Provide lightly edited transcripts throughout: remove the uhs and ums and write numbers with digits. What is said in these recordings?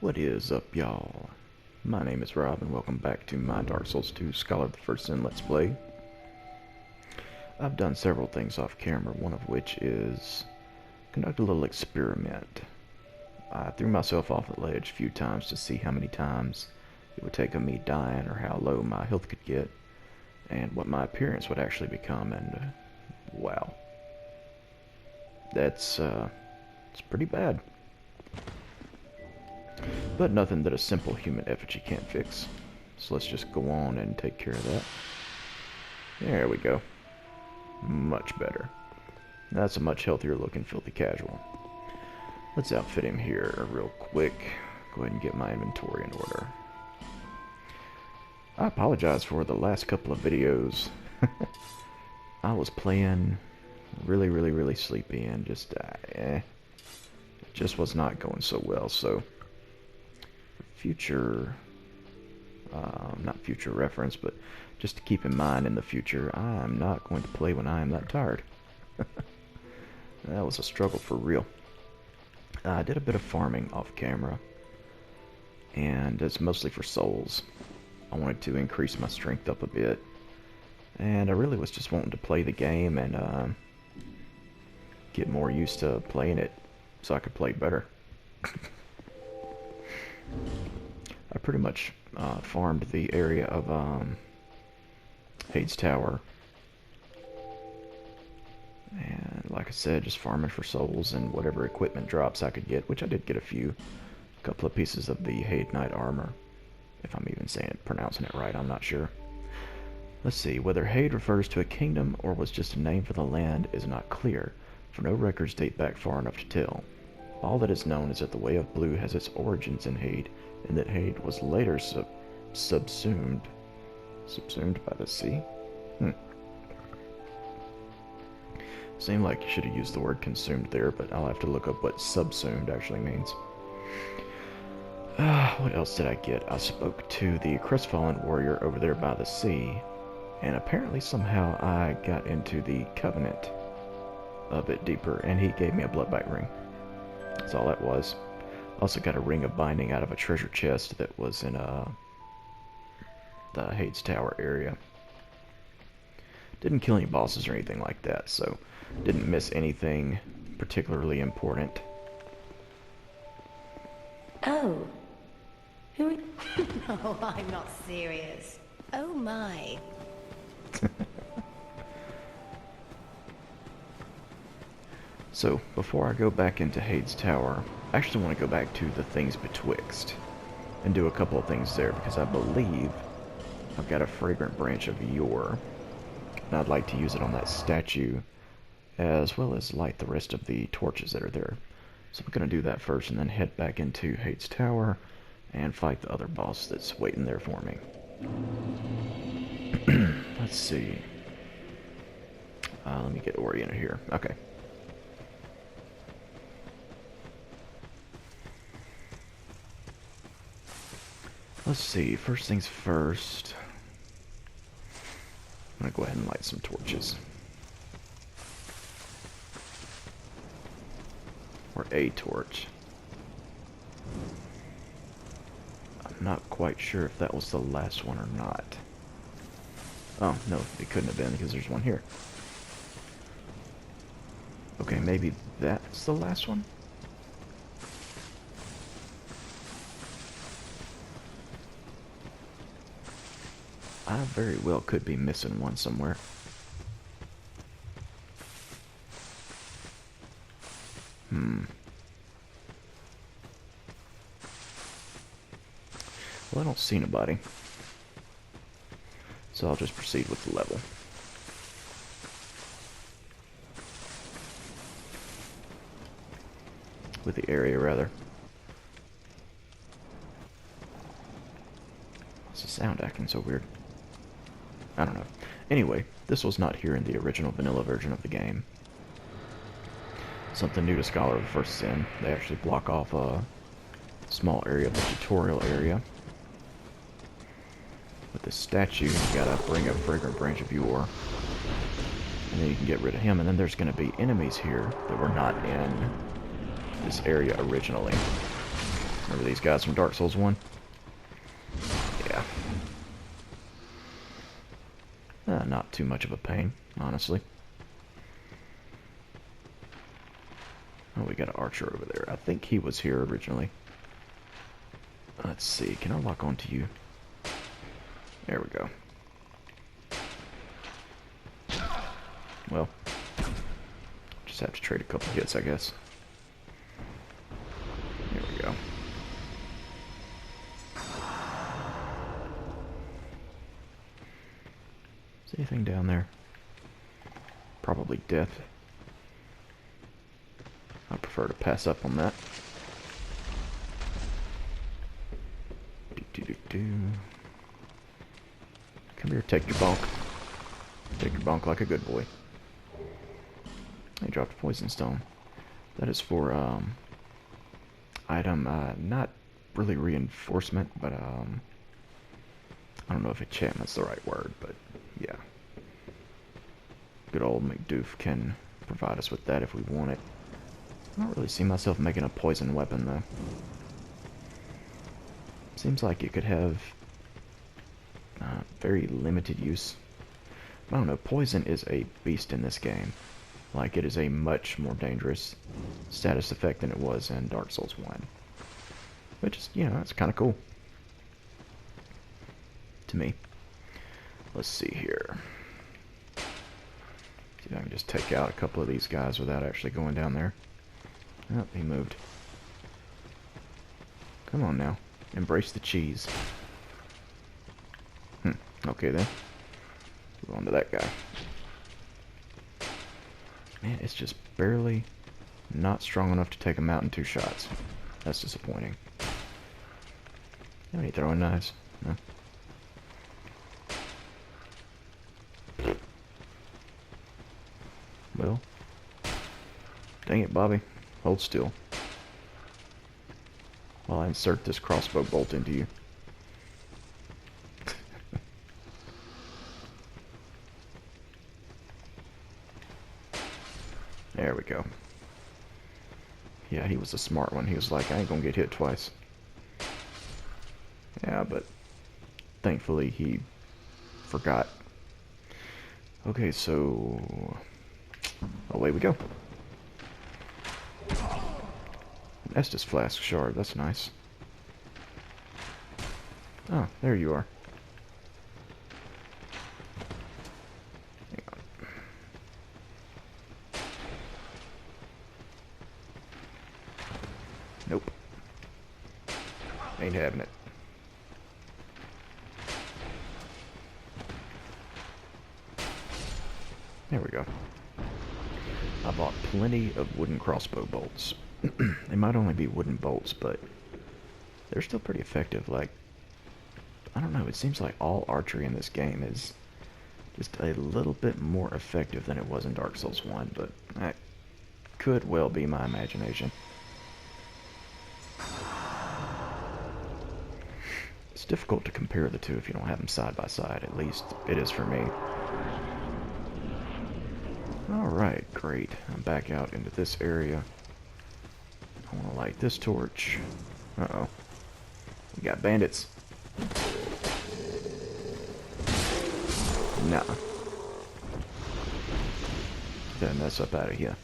What is up, y'all? My name is Rob, and welcome back to my Dark Souls 2 Scholar of the First Sin Let's Play. I've done several things off camera, one of which is conduct a little experiment. I threw myself off the ledge a few times to see how many times it would take of me dying or how low my health could get, and what my appearance would actually become, and wow. It's pretty bad. But nothing that a simple human effigy can't fix. So let's just go on and take care of that. There we go. Much better. That's a much healthier looking filthy casual. Let's outfit him here real quick. Go ahead and get my inventory in order. I apologize for the last couple of videos. I was playing really sleepy and just it just was not going so well. So future, not future reference, but just to keep in mind in the future, I'm not going to play when I am that tired. That was a struggle for real. I did a bit of farming off camera, and it's mostly for souls. I wanted to increase my strength up a bit, and I really was just wanting to play the game and get more used to playing it so I could play better. I pretty much farmed the area of Hades Tower, and like I said, just farming for souls and whatever equipment drops I could get, which I did get a couple of pieces of the Hade Knight armor, if I'm even pronouncing it right. I'm not sure. Let's see, whether Hade refers to a kingdom or was just a name for the land is not clear, for no records date back far enough to tell. All that is known is that the Way of Blue has its origins in Hade, and that Hade was later subsumed by the sea? Seemed like you should have used the word consumed there, but I'll have to look up what subsumed actually means. What else did I get? I spoke to the crestfallen warrior over there by the sea, and apparently somehow I got into the covenant a bit deeper, and he gave me a bloodbite ring. That's all that was. Also got a ring of binding out of a treasure chest that was in the Hades Tower area. Didn't kill any bosses or anything like that, so didn't miss anything particularly important. Oh. Who are... No, I'm not serious. Oh my. So, before I go back into Hades Tower, I actually want to go back to the things betwixt and do a couple of things there, because I believe I've got a fragrant branch of yore, and I'd like to use it on that statue as well as light the rest of the torches that are there. So I'm going to do that first and then head back into Hades Tower and fight the other boss that's waiting there for me. Let's see. Let me get oriented here. Okay. Let's see, first things first, I'm going to go ahead and light some torches. Or a torch. I'm not quite sure if that was the last one or not. Oh, no, it couldn't have been because there's one here. Okay, maybe that's the last one? I very well could be missing one somewhere. Well, I don't see nobody, so I'll just proceed with the level. With the area, rather. What's the sound acting so weird? I don't know. Anyway, this was not here in the original vanilla version of the game. Something new to Scholar of the First Sin. They actually block off a small area of the tutorial area. With this statue, you gotta bring a fragrant branch of yore, and then you can get rid of him. And then there's gonna be enemies here that were not in this area originally. Remember these guys from Dark Souls 1? Yeah. Not too much of a pain, honestly. Oh, we got an archer over there. I think he was here originally. Let's see. Can I lock onto you? There we go. Well, just have to trade a couple hits, I guess. There we go. Is anything down there? Probably death. I prefer to pass up on that. Come here, take your bonk. Take your bonk like a good boy. He dropped a poison stone. That is for, item, not really reinforcement, but, I don't know if enchantment's the right word, but, yeah. Good old McDoof can provide us with that if we want it. I don't really see myself making a poison weapon, though. Seems like it could have very limited use. I don't know, poison is a beast in this game. Like, it is a much more dangerous status effect than it was in Dark Souls 1. Which is, you know, it's kind of cool. To me. Let's see here. See if I can just take out a couple of these guys without actually going down there. Oh, he moved. Come on now. Embrace the cheese. Okay then. Move on to that guy. Man, it's just barely not strong enough to take him out in 2 shots. That's disappointing. Have any throwing knives? No. Well. Dang it, Bobby. Hold still. While I insert this crossbow bolt into you. There we go. Yeah, he was a smart one. He was like, I ain't gonna get hit twice. Yeah, but thankfully he forgot. Okay, so away we go. Estus flask shard, that's nice. Oh, there you are. Hang on. Nope. Ain't having it. There we go. I bought plenty of wooden crossbow bolts. They might only be wooden bolts, but they're still pretty effective. Like, I don't know, it seems like all archery in this game is just a little bit more effective than it was in Dark Souls 1, but that could well be my imagination. It's difficult to compare the two if you don't have them side by side, at least it is for me. Alright, great. I'm back out into this area. I want to light this torch. Uh-oh. We got bandits. Nah. Get that mess up out of here.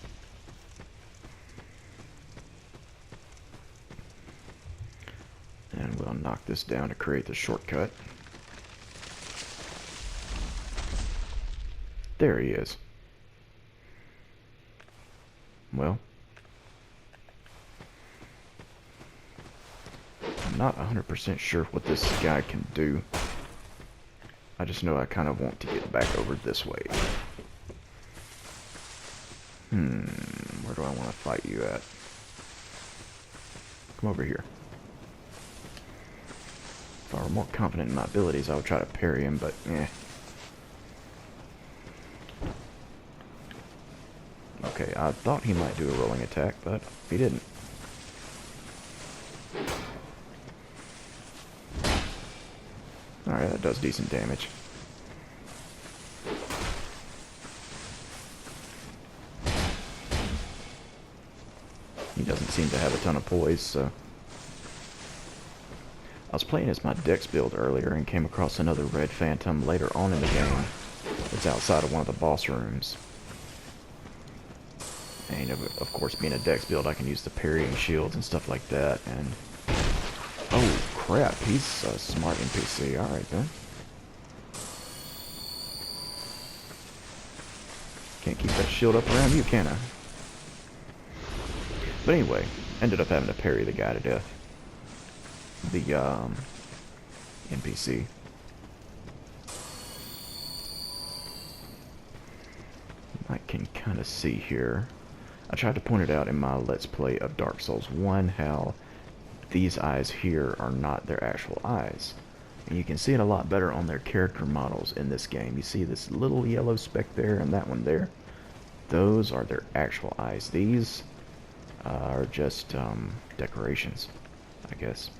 And we'll knock this down to create the shortcut. There he is. Well. I'm not 100% sure what this guy can do. I just know I kind of want to get back over this way. Where do I want to fight you at? Come over here. If I were more confident in my abilities, I would try to parry him, but eh. Okay, I thought he might do a rolling attack, but he didn't. Alright, that does decent damage. He doesn't seem to have a ton of poise, so I was playing as my Dex build earlier and came across another red phantom later on in the game. It's outside of one of the boss rooms. And of course, being a Dex build, I can use the parrying shields and stuff like that. And oh crap, he's a smart NPC. All right then. Can't keep that shield up around you, can I? But anyway, ended up having to parry the guy to death. The NPC. I can kind of see here. I tried to point it out in my Let's Play of Dark Souls 1 how these eyes here are not their actual eyes. And you can see it a lot better on their character models in this game. You see this little yellow speck there and that one there. Those are their actual eyes. These are just decorations, I guess.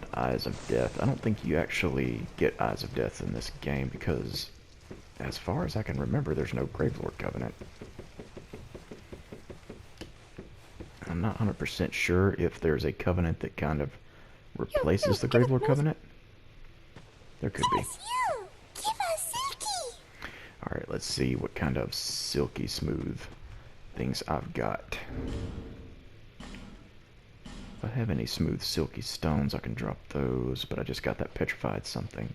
The Eyes of Death. I don't think you actually get Eyes of Death in this game because, as far as I can remember, there's no Gravelord Covenant. I'm not 100% sure if there's a covenant that kind of replaces the Gravelord Covenant. There could be. Alright, let's see what kind of silky smooth things I've got. If I have any smooth silky stones, I can drop those, but I just got that petrified something.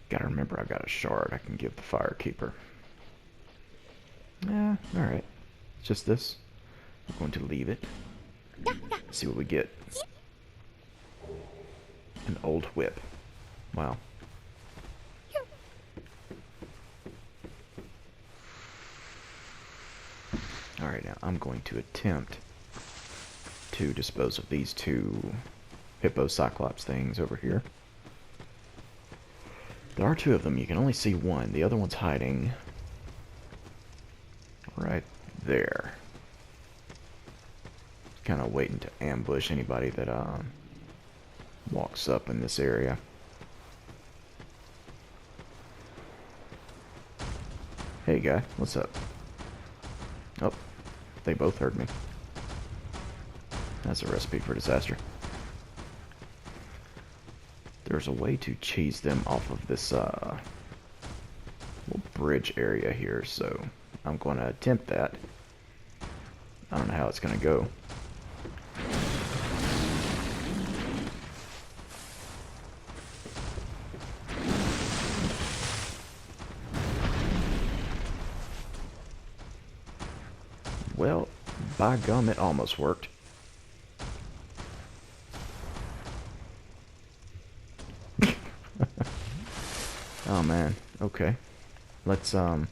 Gotta remember I got a shard I can give the Firekeeper. Yeah, alright. It's just this. We're going to leave it. See what we get. An old whip. Wow. Alright, now I'm going to attempt to dispose of these two hippo Cyclops things over here. There are two of them. You can only see one. The other one's hiding right there. Kind of waiting to ambush anybody that walks up in this area. Hey guy, what's up? Oh, they both heard me. That's a recipe for disaster. There's a way to cheese them off of this little bridge area here, so I'm going to attempt that. I don't know how it's going to go. Well, by gum, it almost worked. Oh man, okay. Let's oh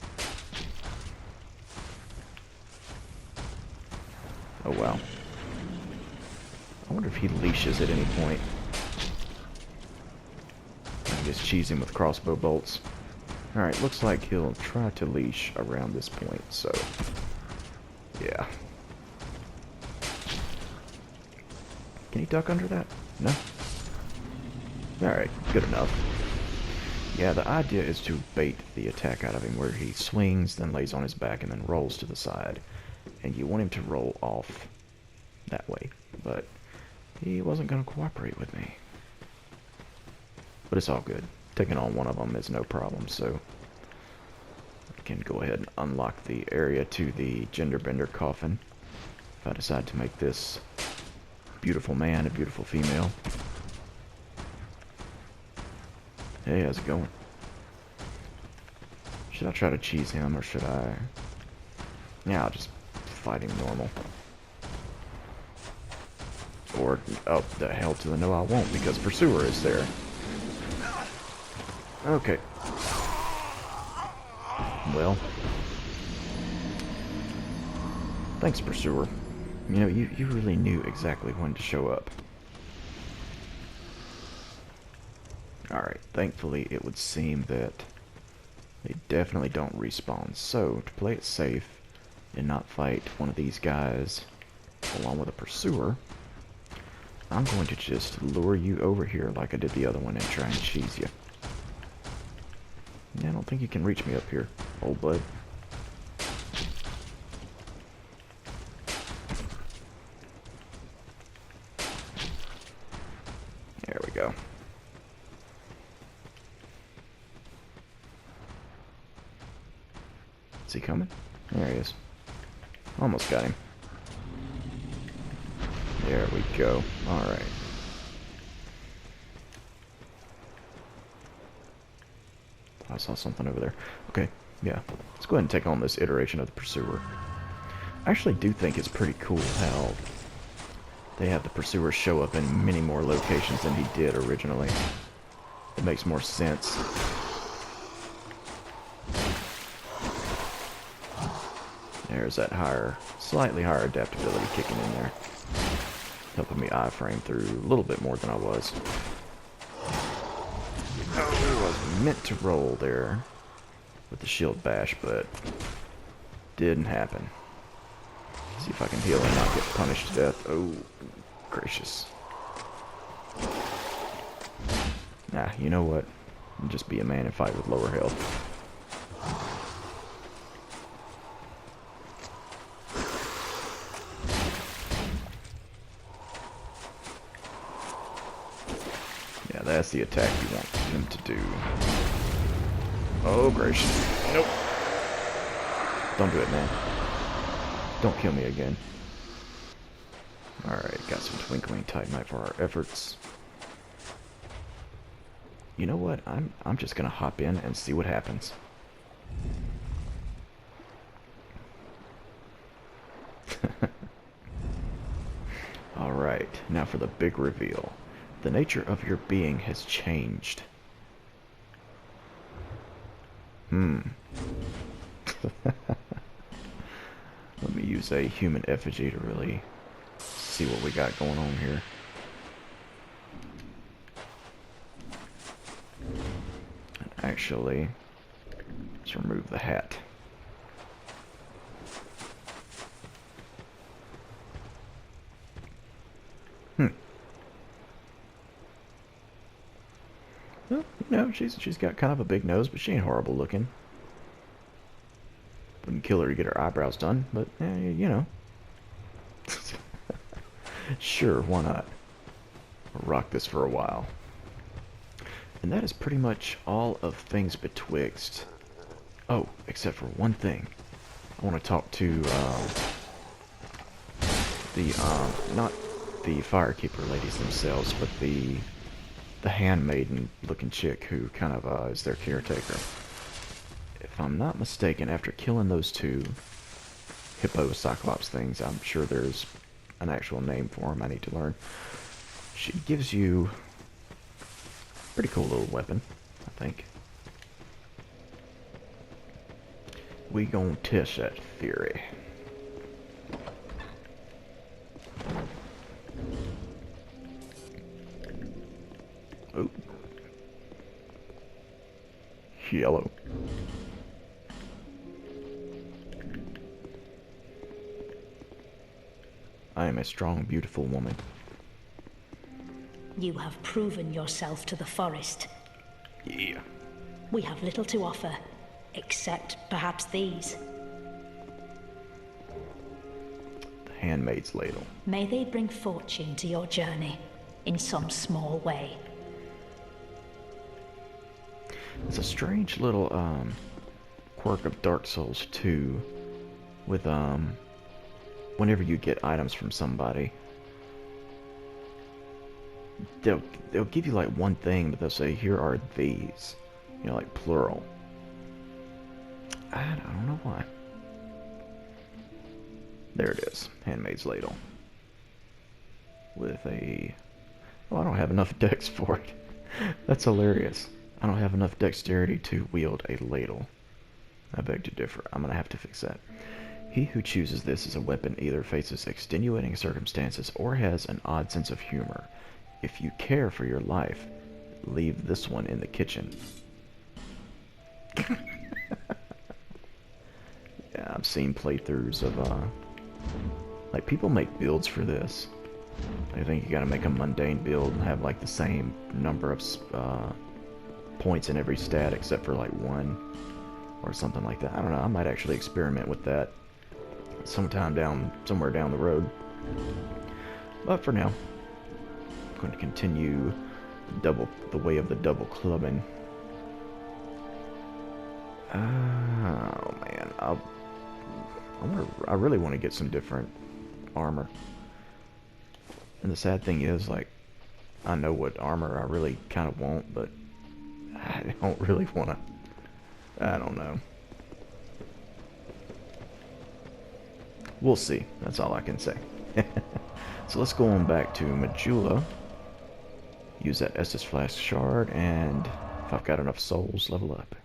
wow. I wonder if he leashes at any point. I can just cheese him with crossbow bolts. Alright, looks like he'll try to leash around this point, so yeah. Can he duck under that? No? Alright, good enough. Yeah, the idea is to bait the attack out of him where he swings, then lays on his back, and then rolls to the side. And you want him to roll off that way. But he wasn't going to cooperate with me. But it's all good. Taking on one of them is no problem, so I can go ahead and unlock the area to the genderbender coffin. If I decide to make this beautiful man a beautiful female. Hey, how's it going? Should I try to cheese him, or should I... Yeah, I'll just fight him normal. Or, oh, the hell to the no I won't, because Pursuer is there. Okay. Well. Thanks, Pursuer. You know, you really knew exactly when to show up. Alright, thankfully it would seem that they definitely don't respawn. So, to play it safe and not fight one of these guys along with a Pursuer, I'm going to just lure you over here like I did the other one and try and cheese you. Yeah, I don't think you can reach me up here, old bud. go. Is he coming? There he is. Almost got him. There we go. Alright. I saw something over there. Okay, yeah. Let's go ahead and take on this iteration of the Pursuer. I actually do think it's pretty cool how they have the Pursuer show up in many more locations than he did originally. It makes more sense. There's that slightly higher adaptability kicking in there. Helping me iframe through a little bit more than I was. Oh, I was meant to roll there with the shield bash, but didn't happen. See if I can heal and not get punished to death. Oh, gracious. Nah, you know what? Just be a man and fight with lower health. Yeah, that's the attack you want him to do. Oh, gracious. Nope. Don't do it, man. Don't kill me again. Alright, got some twinkling titanite for our efforts. You know what? I'm just gonna hop in and see what happens. Alright, now for the big reveal. The nature of your being has changed. Let me use a human effigy to really see what we got going on here. Actually, let's remove the hat. Well, you know, she's got kind of a big nose, but she ain't horrible looking. Wouldn't kill her to get her eyebrows done, but, you know. Sure, why not? I'll rock this for a while. And that is pretty much all of things betwixt. Oh, except for one thing. I want to talk to, not the Firekeeper ladies themselves, but the handmaiden looking chick who kind of is their caretaker. If I'm not mistaken, after killing those two hippo Cyclops things, I'm sure there's an actual name for them I need to learn. She gives you a pretty cool little weapon, I think. We gon' test that theory. Oh. Yellow. I am a strong, beautiful woman. You have proven yourself to the forest. Yeah. We have little to offer, except perhaps these. The handmaid's ladle. May they bring fortune to your journey, in some small way. It's a strange little quirk of Dark Souls 2 with whenever you get items from somebody, they'll give you like one thing, but they'll say, here are these, you know, like plural. I don't know why. There it is, handmaid's ladle with a, oh, I don't have enough dex for it. That's hilarious. I don't have enough dexterity to wield a ladle. I beg to differ. I'm gonna have to fix that. He who chooses this as a weapon either faces extenuating circumstances or has an odd sense of humor. If you care for your life, leave this one in the kitchen. Yeah, I've seen playthroughs of, like, people make builds for this. I think you gotta make a mundane build and have, like, the same number of, points in every stat except for, like, one or something like that. I don't know, I might actually experiment with that somewhere down the road. But for now, I'm going to continue the way of the double clubbing. Oh man, I really want to get some different armor. And the sad thing is, like, I know what armor I really kind of want, but I don't really want to. I don't know. We'll see. That's all I can say. So let's go on back to Majula. Use that Estus Flask shard, and if I've got enough souls, level up.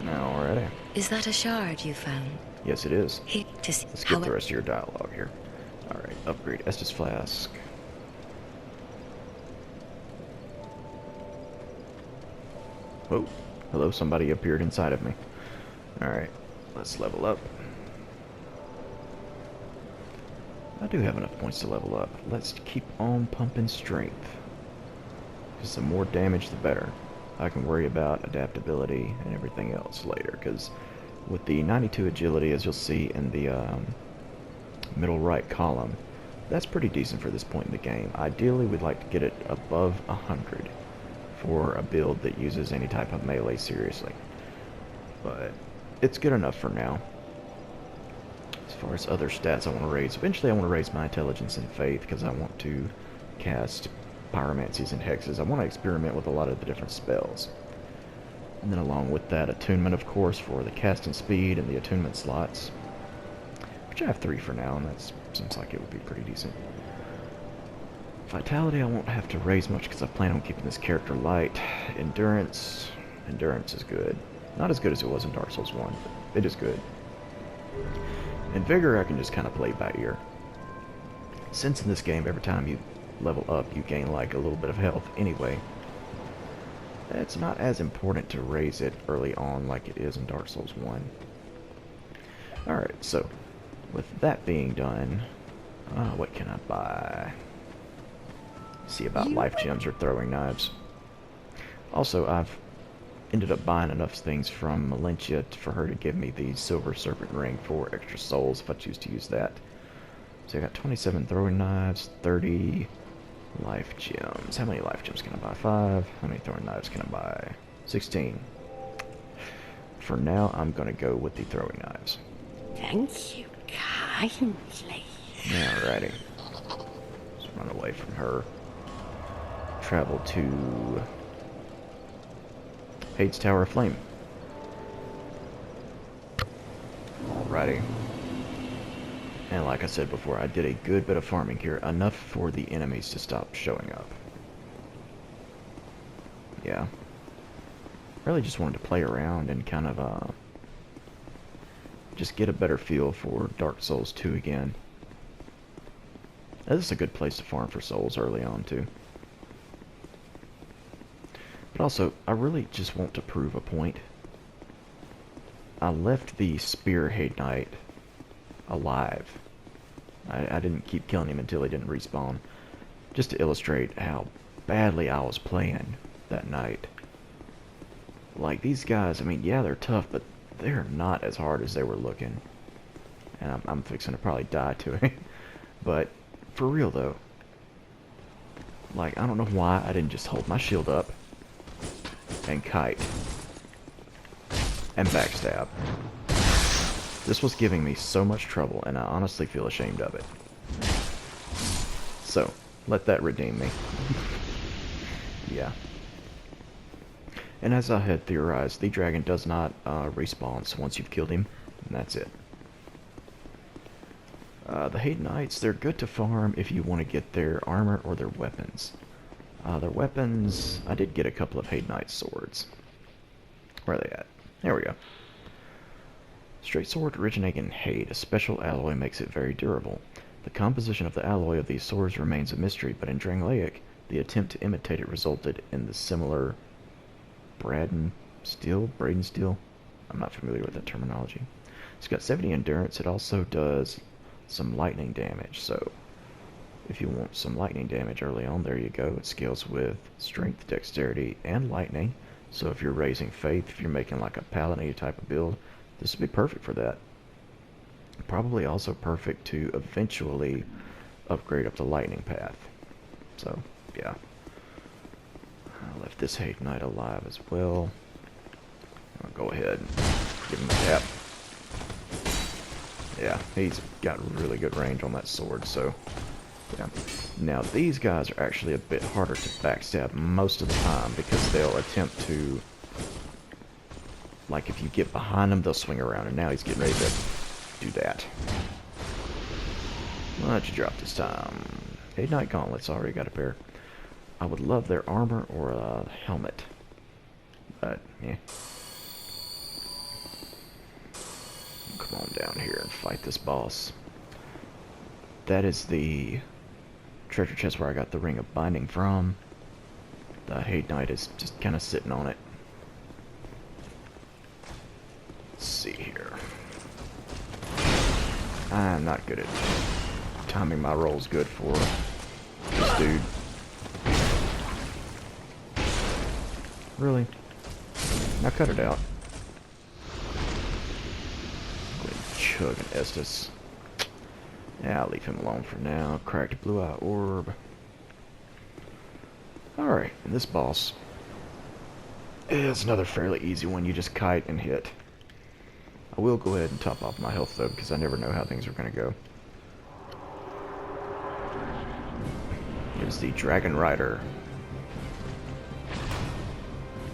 Alrighty. Is that a shard you found? Yes, it is. Let's Let's get the rest of your dialogue here. Alright, upgrade Estus Flask. Whoa. Hello, somebody appeared inside of me. Alright, let's level up. I do have enough points to level up. Let's keep on pumping strength. Because the more damage, the better. I can worry about adaptability and everything else later. Because with the 92 agility, as you'll see in the middle right column, that's pretty decent for this point in the game. Ideally, we'd like to get it above 100 for a build that uses any type of melee seriously. But it's good enough for now. As far as other stats I want to raise, eventually I want to raise my intelligence and faith because I want to cast pyromancies and hexes. I want to experiment with a lot of the different spells. And then along with that, attunement, of course, for the casting speed and the attunement slots, which I have 3 for now, and that seems like it would be pretty decent. Vitality I won't have to raise much because I plan on keeping this character light. Endurance is good. Not as good as it was in Dark Souls 1, but it is good. And Vigor I can just kind of play by ear. Since in this game, every time you level up, you gain like a little bit of health anyway, it's not as important to raise it early on like it is in Dark Souls 1. Alright, so with that being done, what can I buy? See about life gems or throwing knives. Also, I've ended up buying enough things from Lysia for her to give me the Silver Serpent Ring for extra souls if I choose to use that. So I got 27 throwing knives, 30 life gems. How many life gems can I buy? 5. How many throwing knives can I buy? 16. For now, I'm going to go with the throwing knives. Thank you kindly. Alrighty. Let's run away from her. Travel to Hades Tower of Flame. Alrighty. And like I said before, I did a good bit of farming here, enough for the enemies to stop showing up. Yeah. Really just wanted to play around and kind of just get a better feel for Dark Souls 2 again. This is a good place to farm for souls early on too. But also, I really just want to prove a point. I left the Spearhead Knight alive. I didn't keep killing him until he didn't respawn. Just to illustrate how badly I was playing that night. Like, these guys, I mean, yeah, they're tough, but they're not as hard as they were looking. And I'm fixing to probably die to it. But, for real though, like, I don't know why I didn't just hold my shield up and kite and backstab. This was giving me so much trouble, and I honestly feel ashamed of it. So, let that redeem me. Yeah. And as I had theorized, the dragon does not respawn, so once you've killed him, and that's it. The Hate Knights, they're good to farm if you want to get their armor or their weapons. Their weapons, I did get a couple of Hate Knight swords. Where are they at? There we go. Straight sword originating in Hate. A special alloy makes it very durable. The composition of the alloy of these swords remains a mystery, but in Drangleic, the attempt to imitate it resulted in the similar Braden steel? I'm not familiar with that terminology. It's got 70 endurance. It also does some lightning damage, so if you want some lightning damage early on, there you go. It scales with strength, dexterity, and lightning. So if you're raising faith, if you're making like a paladin type of build, this would be perfect for that. Probably also perfect to eventually upgrade up the lightning path. So, yeah. I left this Hate Knight alive as well. I'll go ahead and give him a tap. Yeah, he's got really good range on that sword, so yeah. Now these guys are actually a bit harder to backstab most of the time because they'll attempt to, like if you get behind them, they'll swing around, and now he's getting ready to do that. Why'd you drop this time? Hate Knight gauntlets, already got a pair. I would love their armor or a helmet, but yeah. Come on down here and fight this boss. That is the treasure chest where I got the Ring of Binding from. The Hate Knight is just kind of sitting on it. Let's see here. I'm not good at timing my rolls good for this dude. Really? Now cut it out. Chug and Estus. Yeah, I'll leave him alone for now. Cracked blue eye orb. Alright, this boss is another fairly easy one. You just kite and hit. I will go ahead and top off my health though, because I never know how things are going to go. Here's the Dragon Rider.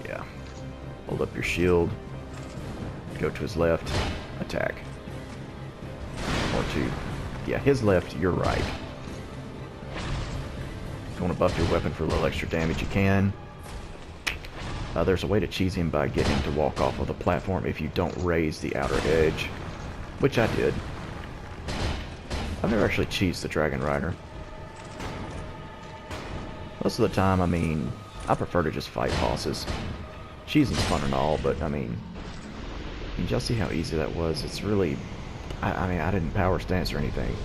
Yeah. Hold up your shield. Go to his left. Attack. Or two. Yeah, his left, your right. If you want to buff your weapon for a little extra damage, you can. There's a way to cheese him by getting him to walk off of the platform if you don't raise the outer edge, which I did. I've never actually cheesed the Dragon Rider. Most of the time, I mean, I prefer to just fight bosses. Cheesing's fun and all, but I mean, did y'all see how easy that was? It's really, I mean, I didn't power stance or anything.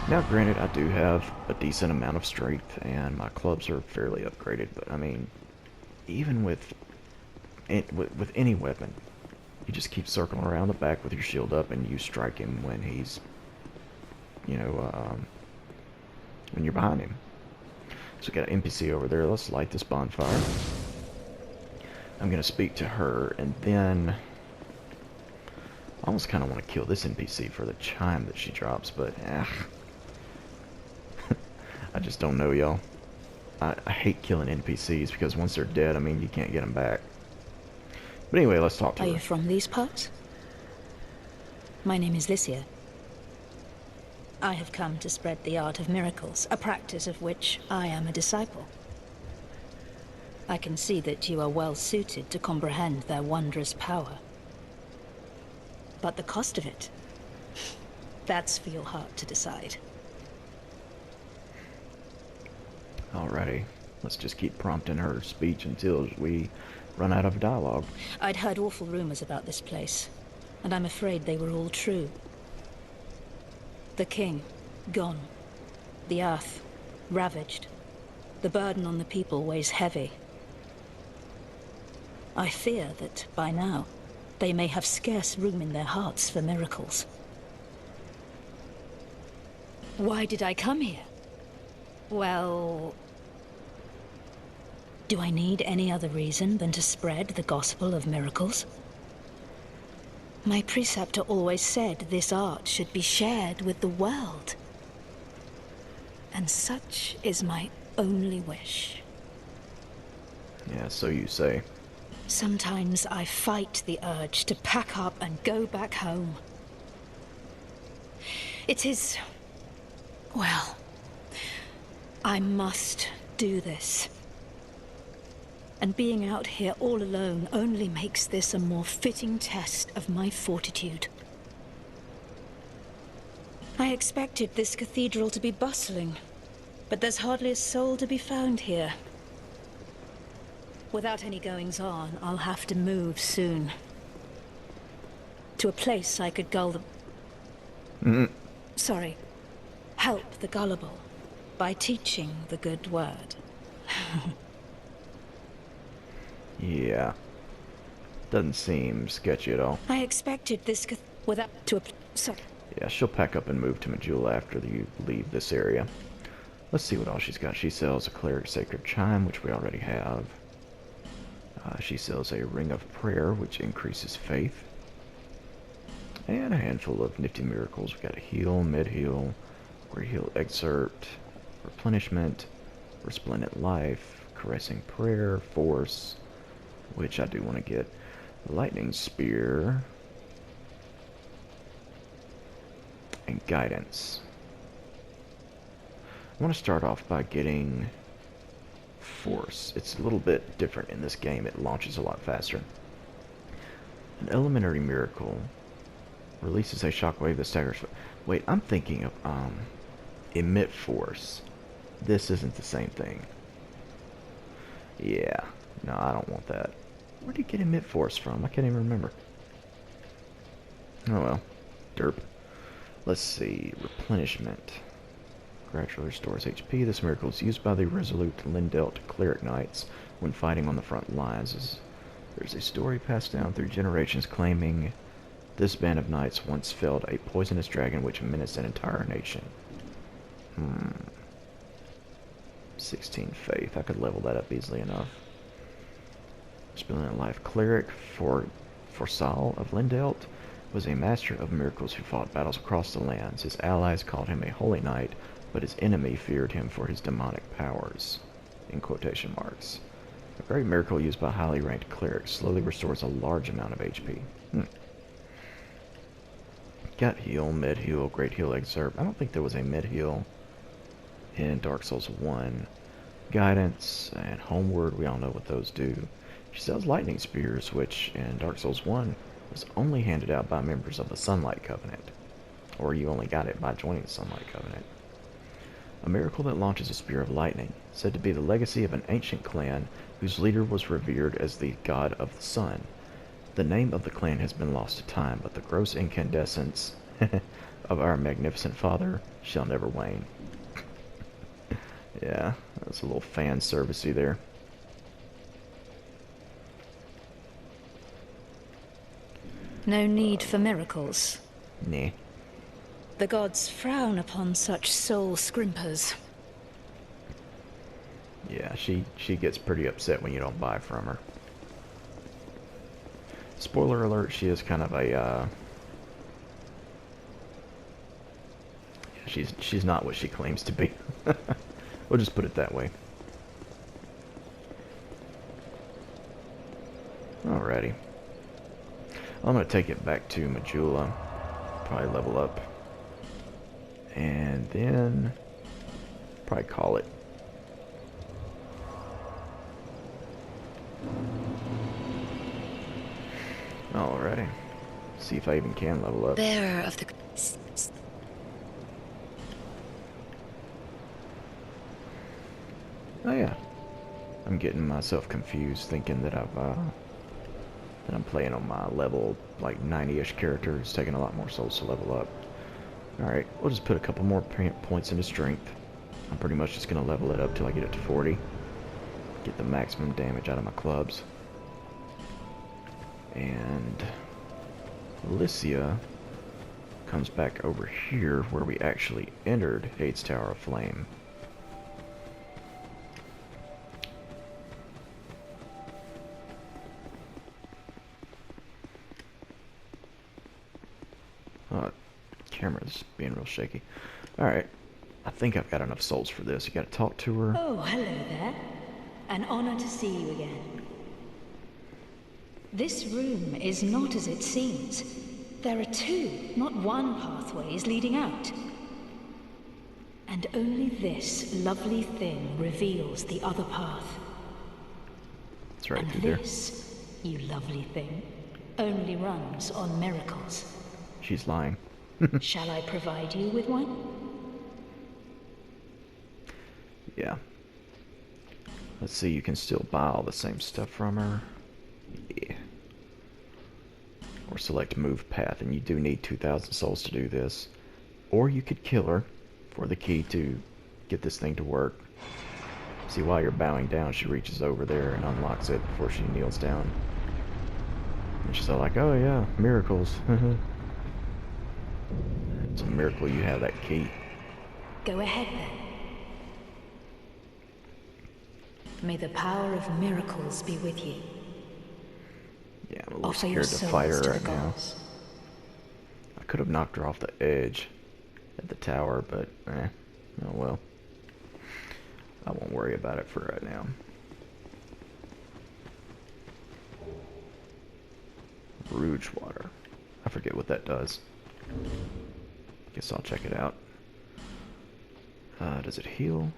Now, granted, I do have a decent amount of strength, and my clubs are fairly upgraded, but I mean, even with any weapon, you just keep circling around the back with your shield up, and you strike him when he's, you know, when you're behind him. So we got an NPC over there. Let's light this bonfire. I'm going to speak to her, and then I almost kind of want to kill this NPC for the chime that she drops, but I just don't know, y'all. I hate killing NPCs because once they're dead, I mean, you can't get them back. But anyway, let's talk to her. Are you from these parts? My name is Lysia. I have come to spread the art of miracles, a practice of which I am a disciple. I can see that you are well suited to comprehend their wondrous power. But the cost of it, that's for your heart to decide. Alrighty, let's just keep prompting her speech until we run out of dialogue. I'd heard awful rumors about this place, and I'm afraid they were all true. The king, gone. The earth, ravaged. The burden on the people weighs heavy. I fear that, by now, they may have scarce room in their hearts for miracles. Why did I come here? Well, do I need any other reason than to spread the gospel of miracles? My preceptor always said this art should be shared with the world. And such is my only wish. Yeah, so you say. Sometimes I fight the urge to pack up and go back home. It is... well, I must do this. And being out here all alone only makes this a more fitting test of my fortitude. I expected this cathedral to be bustling, but there's hardly a soul to be found here. Without any goings-on, I'll have to move soon. To a place I could gull the... Sorry. Help the gullible by teaching the good word. Yeah. Doesn't seem sketchy at all. I expected this without to a... Sorry. Yeah, she'll pack up and move to Majula after you leave this area. Let's see what all she's got. She sells a Cleric Sacred Chime, which we already have. She sells a Ring of Prayer, which increases faith. And a handful of nifty miracles. We've got a Heal, Mid-Heal, Great Heal Excerpt, Replenishment, Resplendent Life, Caressing Prayer, Force, which I do want to get. Lightning Spear, and Guidance. I want to start off by getting Force. It's a little bit different in this game. It launches a lot faster. An Elementary Miracle releases a shockwave that staggers. Wait, I'm thinking of Emit Force. This isn't the same thing. Yeah, no, I don't want that. Where did you get Emit Force from? I can't even remember. Oh well, derp. Let's see, Replenishment. Gradually restores HP. This miracle is used by the resolute Lindelt Cleric Knights when fighting on the front lines. There's a story passed down through generations claiming this band of knights once felled a poisonous dragon which menaced an entire nation. 16 faith. I could level that up easily enough. Spilling Life Cleric for Forsal of Lindelt was a master of miracles who fought battles across the lands. His allies called him a holy knight, but his enemy feared him for his demonic powers. In quotation marks. A great miracle used by highly ranked clerics slowly restores a large amount of HP. Got Heal, Mid-Heal, Great Heal Excerpt. I don't think there was a Mid-Heal in Dark Souls 1. Guidance and Homeward, we all know what those do. She sells Lightning Spears, which in Dark Souls 1 was only handed out by members of the Sunlight Covenant. Or you only got it by joining the Sunlight Covenant. A miracle that launches a Spear of Lightning, said to be the legacy of an ancient clan whose leader was revered as the god of the sun. The name of the clan has been lost to time, but the gross incandescence of our magnificent father shall never wane. Yeah, that's a little fan servicey there. No need for miracles. Nah. The gods frown upon such soul scrimpers. Yeah, she gets pretty upset when you don't buy from her. Spoiler alert, she is kind of a, she's not what she claims to be. We'll just put it that way. Alrighty. I'm going to take it back to Majula. Probably level up. And then probably call it. Alrighty. See if I even can level up. Bearer of the... Oh yeah. I'm getting myself confused thinking that that I'm playing on my level like 90-ish character. It's taking a lot more souls to level up. Alright, we'll just put a couple more points into strength. I'm pretty much just going to level it up till I get it to 40. Get the maximum damage out of my clubs. And Lysia comes back over here where we actually entered Hade's Tower of Flame. Camera's being real shaky. Alright, I think I've got enough souls for this. You gotta talk to her. Oh, hello there. An honor to see you again. This room is not as it seems. There are two, not one pathways leading out. And only this lovely thing reveals the other path. It's right and through there. This, you lovely thing, only runs on miracles. She's lying. Shall I provide you with one? Yeah. Let's see, you can still buy all the same stuff from her. Yeah. Or select move path, and you do need 2,000 souls to do this. Or you could kill her for the key to get this thing to work. See, while you're bowing down, she reaches over there and unlocks it before she kneels down. And she's all like, oh yeah, miracles. a miracle you have that key. Go ahead then. May the power of miracles be with you. Yeah, I'm a little Offer your scared to fight her souls to the right now. gods. I could have knocked her off the edge at the tower, but oh well. I won't worry about it for right now. Rouge water. I forget what that does. Guess I'll check it out. Does it heal?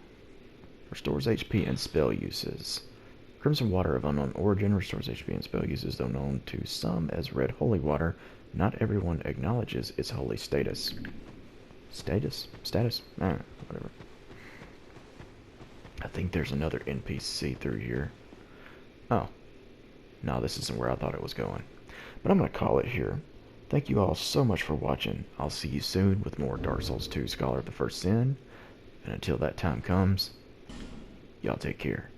Restores HP and spell uses. Crimson water of unknown origin restores HP and spell uses, though known to some as red holy water. Not everyone acknowledges its holy status. Status? Whatever. I think there's another NPC through here. Oh. No, this isn't where I thought it was going. But I'm going to call it here. Thank you all so much for watching. I'll see you soon with more Dark Souls 2 Scholar of the First Sin. And until that time comes, y'all take care.